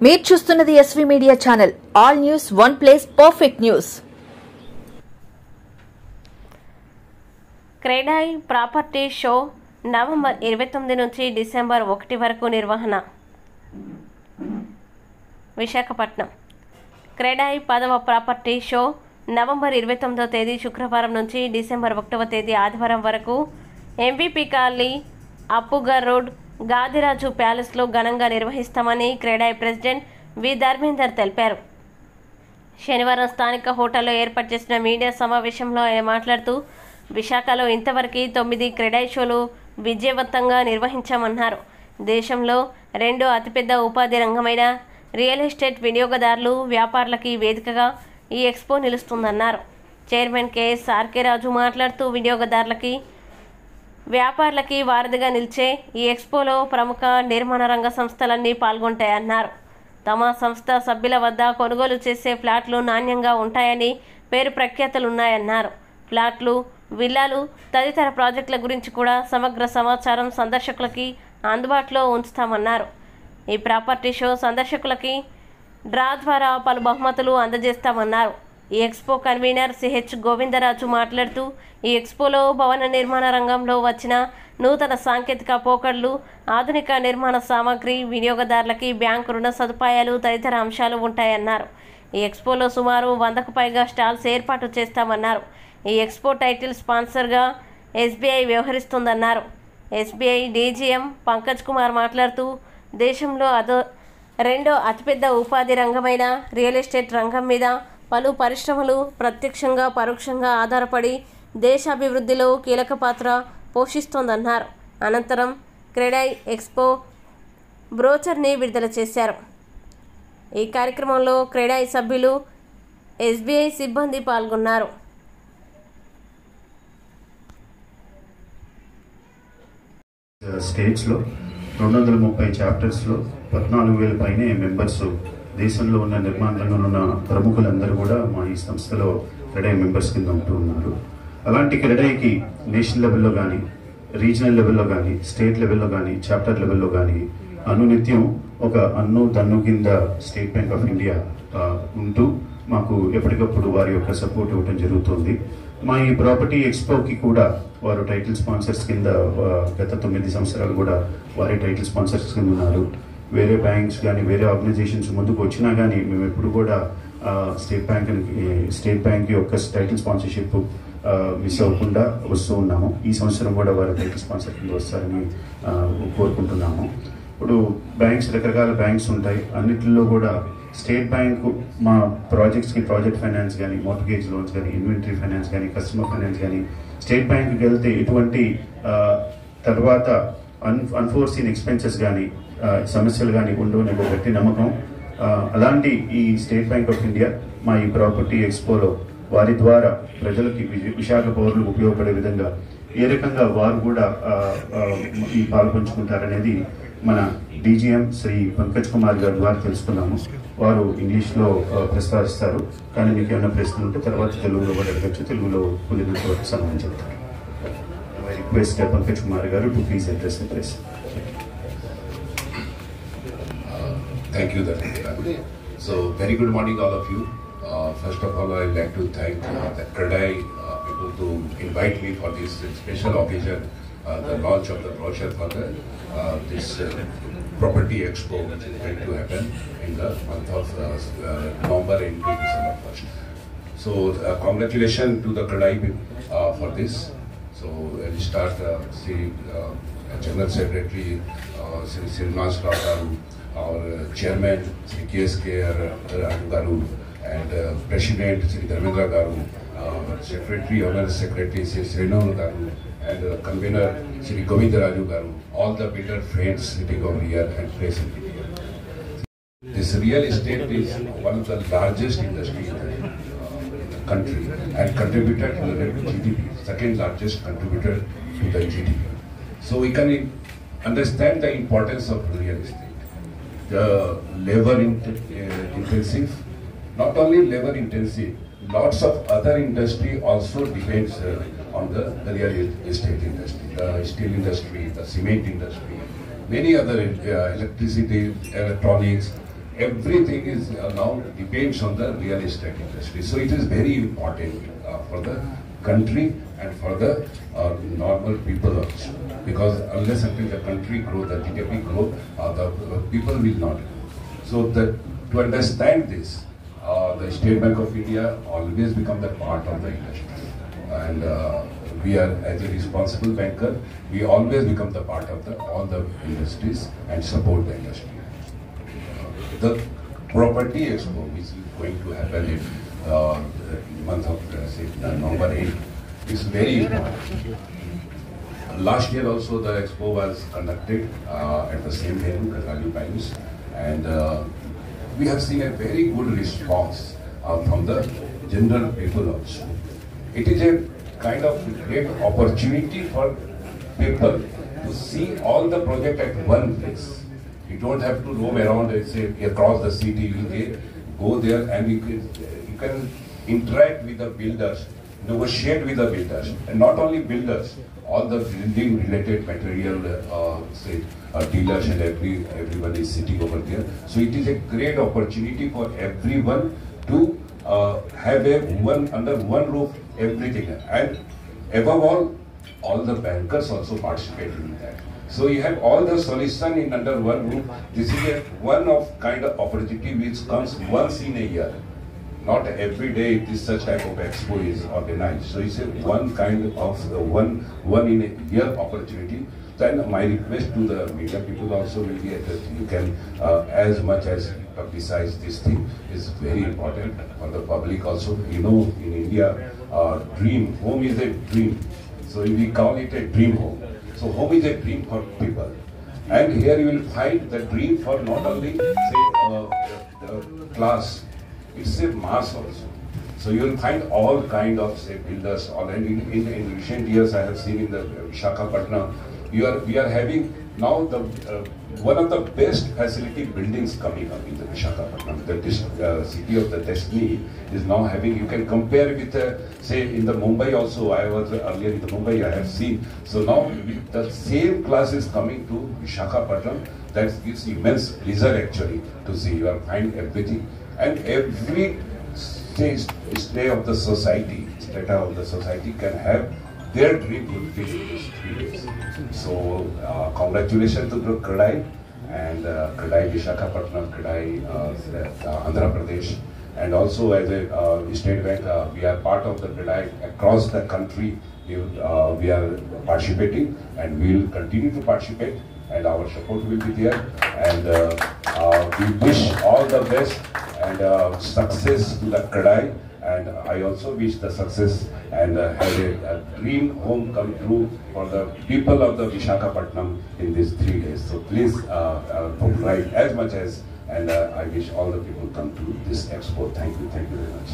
మీరు చూస్తున్నది SV media channel. All news one place, perfect news. CREDAI property show November 29 నుంచి December 1 వరకు నిర్వహణ. విశాఖపట్నం క్రెడాయి 10వ ప్రాపర్టీ షో నవంబర్ 29వ తేదీ శుక్రవారం నుంచి డిసెంబర్ 1వ తేదీ ఆదివారం వరకు MBP colony, Appughar road, Gadiraju ప్యాలెస్లో ఘనంగా నిర్వహిస్తామని క్రెడాయి ప్రెసిడెంట్ వి ధర్మేందర్ తెలిపారు. శనివారం స్థానిక హోటల్లో ఏర్పాటు చేసిన మీడియా సమావేశంలో ఆయన మాట్లాడుతూ, విశాఖలో ఇంతవరకు 9 క్రెడాయి షోలు విజయవంతంగా నిర్వహించామన్నారు. దేశంలో 2వ అతిపెద్ద ఉపాధి రంగమైన రియల్ ఎస్టేట్ వినియోగదారులు, వ్యాపారులకి వేదికగా ఈ ఎక్స్పో నిలుస్తుందన్నారు. చైర్మన్ కేఎస్ ఆర్కే రాజు మాట్లాడుతూ, వినియోగదారులకి, వ్యాపారులకి వారధిగా నిలిచే ఈ ఎక్స్పోలో ప్రముఖ నిర్మాణ రంగ సంస్థలన్నీ పాల్గొంటాయన్నారు. తమ సంస్థ సభ్యుల వద్ద కొనుగోలు చేసే ఫ్లాట్లు నాణ్యంగా ఉంటాయని పేరు ప్రఖ్యాతులున్నాయన్నారు. ఫ్లాట్లు, విల్లాలు తదితర ప్రాజెక్టుల గురించి కూడా సమగ్ర సమాచారం సందర్శకులకి అందుబాటులో ఉంచుతామన్నారు. ఈ ప్రాపర్టీ షో సందర్శకులకి డ్రా ద్వారా పలు బహుమతులు అందజేస్తామన్నారు. ఈ ఎక్స్పో కన్వీనర్ సిహెచ్ గోవిందరాజు మాట్లాడుతూ, ఈ ఎక్స్పోలో భవన నిర్మాణ రంగంలో వచ్చిన నూతన సాంకేతిక పోకడలు, ఆధునిక నిర్మాణ సామాగ్రి, వినియోగదారులకి బ్యాంకు రుణ సదుపాయాలు తదితర అంశాలు ఉంటాయన్నారు. ఈ ఎక్స్పోలో సుమారు 100కు పైగా స్టాల్స్ ఏర్పాటు చేస్తామన్నారు. ఈ ఎక్స్పో టైటిల్ స్పాన్సర్గా ఎస్బీఐ వ్యవహరిస్తుందన్నారు. ఎస్బీఐ డీజీఎం పంకజ్ కుమార్ మాట్లాడుతూ, దేశంలో 2వ అతిపెద్ద ఉపాధి రంగమైన రియల్ ఎస్టేట్ రంగం మీద పలు పరిశ్రమలు ప్రత్యక్షంగా పరోక్షంగా ఆధారపడి దేశాభివృద్ధిలో కీలక పాత్ర పోషిస్తోందన్నారు. అనంతరం క్రెడాయి ఎక్స్పో బ్రోచర్ని విడుదల చేశారు. ఈ కార్యక్రమంలో క్రెడాయి సభ్యులు, ఎస్బీఐ సిబ్బంది పాల్గొన్నారు. స్టేట్స్లో 230 చాప్టర్స్లో 14,000 పైనే మెంబర్స్, దేశంలో ఉన్న నిర్మాణ రంగంలో ఉన్న ప్రముఖులందరూ కూడా మా ఈ సంస్థలో క్రెడాయి మెంబర్స్ కింద ఉంటూ ఉన్నారు. అలాంటి క్రెడాయికి నేషనల్ లెవెల్లో కానీ, రీజనల్ లెవెల్లో కానీ, స్టేట్ లెవెల్లో కానీ, చాప్టర్ లెవెల్లో కానీ అనునిత్యం ఒక అన్ను దన్ను కింద స్టేట్ బ్యాంక్ ఆఫ్ ఇండియా ఉంటూ మాకు ఎప్పటికప్పుడు వారి యొక్క సపోర్ట్ ఇవ్వడం జరుగుతుంది. మా ఈ ప్రాపర్టీ ఎక్స్పోకి కూడా వారు టైటిల్ స్పాన్సర్స్ కింద గత 9 సంవత్సరాలు కూడా వారి టైటిల్ స్పాన్సర్స్ కింద ఉన్నారు. వేరే బ్యాంక్స్ కానీ, వేరే ఆర్గనైజేషన్స్ ముందుకు వచ్చినా కానీ మేము ఎప్పుడు కూడా స్టేట్ బ్యాంక్ యొక్క టైటిల్ స్పాన్సర్షిప్ మిస్ అవ్వకుండా వస్తూ ఉన్నాము. ఈ సంవత్సరం కూడా వారి టైటిల్ స్పాన్సర్ కింద వస్తారని కోరుకుంటున్నాము. ఇప్పుడు బ్యాంక్స్, రకరకాల బ్యాంక్స్ ఉంటాయి. అన్నిటిలో కూడా స్టేట్ బ్యాంక్ మా ప్రాజెక్ట్స్కి ప్రాజెక్ట్ ఫైనాన్స్ కానీ, మార్ట్గేజ్ లోన్స్ కానీ, ఇన్వెంటరీ ఫైనాన్స్ కానీ, కస్టమర్ ఫైనాన్స్ కానీ స్టేట్ బ్యాంక్కి వెళ్తే ఎటువంటి తర్వాత అన్ఫోర్సీన్ ఎక్స్పెన్సెస్ కానీ, సమస్యలు కానీ ఉండవని ఒక గట్టి నమ్మకం. అలాంటి ఈ స్టేట్ బ్యాంక్ ఆఫ్ ఇండియా మా ఈ ప్రాపర్టీ ఎక్స్పోలో వారి ద్వారా ప్రజలకి, విశాఖ పౌరులకు ఉపయోగపడే విధంగా ఏ రకంగా వారు కూడా ఈ పాల్పంచుకుంటారనేది మన డీజీఎం శ్రీ పంకజ్ కుమార్ గారి ద్వారా తెలుసుకున్నాము. వారు ఇంగ్లీష్లో ప్రస్తావిస్తారు, కానీ మీకు ఏమైనా ప్రశ్నలు ఉంటే తర్వాత తెలుగులో కూడా అడగచ్చు. తెలుగులో కుదిరినంత వరకు సమాధానం చెప్తారు. రిక్వెస్ట్ పంకజ్ కుమార్ గారు to please address the press. Thank you, Dharmendra. So, very good morning, all of you. First of all, I'd like to thank the Credai people to invite me for this special occasion, the launch of the brochure for this property expo, which is going to happen in the month of November into December 1st. So, congratulations to the Credai for this. So, we'll start General Secretary Sri Srinivas Rao Garu, our Chairman Sri KSK Raju Garu, and President Sri Dharmendra Garu, Secretary, Honorary Secretary Sri Srinu Garu, and Convener Sri Govindaraju Garu, all the builder friends sitting over here and present here. This real estate is one of the largest industries in the country and contributor to the GDP, second largest contributor to the GDP. So we can understand the importance of real estate. The labor intensive, not only labor intensive, lots of other industry also depends on the real estate industry, the steel industry, the cement industry, many other electricity, electronics, everything is now depends on the real estate industry. So it is very important for the country and for the normal people also. Because unless until the country grow, the GDP grow, the people will not grow. So to understand this, the State Bank of India always become the part of the industry. And we are, as a responsible banker, we always become the part of all the industries and support the industry. The property expo, which is going to happen in the month of November 8, is very important. Last year also the expo was conducted at the same venue, Kazali Pines, and we have seen a very good response from the general people also. It is a kind of great opportunity for people to see all the project at one place. You don't have to roam around and say across the city. You go there and you can interact with the builders, negotiate with the builders, and not only builders, all the building related material, dealers and everyone is sitting over there. So it is a great opportunity for everyone to have under one roof everything, and above all the bankers also participate in that. So you have all the solution in under one roof. This is one of kind of opportunity which comes once in a year. Not every day this such type of expo is organized. So it's a one kind of one in a year opportunity. Then my request to the media people also will be that you can as much as publicize this thing is very important for the public also. You know, in India, home is a dream. So we call it a dream home. So home is a dream for people. And here you will find the dream for not only the class, it's a mass also. So you will find all kind of builders. Already in recent years I have seen in the Visakhapatnam, we are having now the one of the best facility buildings coming up in the Visakhapatnam. The city of the destiny is now having. You can compare with say in the Mumbai also. I was earlier in the Mumbai. I have seen. So now the same class is coming to Visakhapatnam. That gives immense pleasure actually to see. You are finding everything. And every state of the society, strata of the society can have their dream fulfilled in these 3 days. So congratulations to the CREDAI and CREDAI Visakhapatnam, CREDAI Andhra Pradesh, and also as a state bank, we are part of the CREDAI across the country. We are participating and we will continue to participate, and our support will be there. And we wish all the best and success to the CREDAI, and I also wish the success and have a dream home come true for the people of the Visakhapatnam in these 3 days. So please write as much as, and I wish all the people come to this expo. Thank you very much.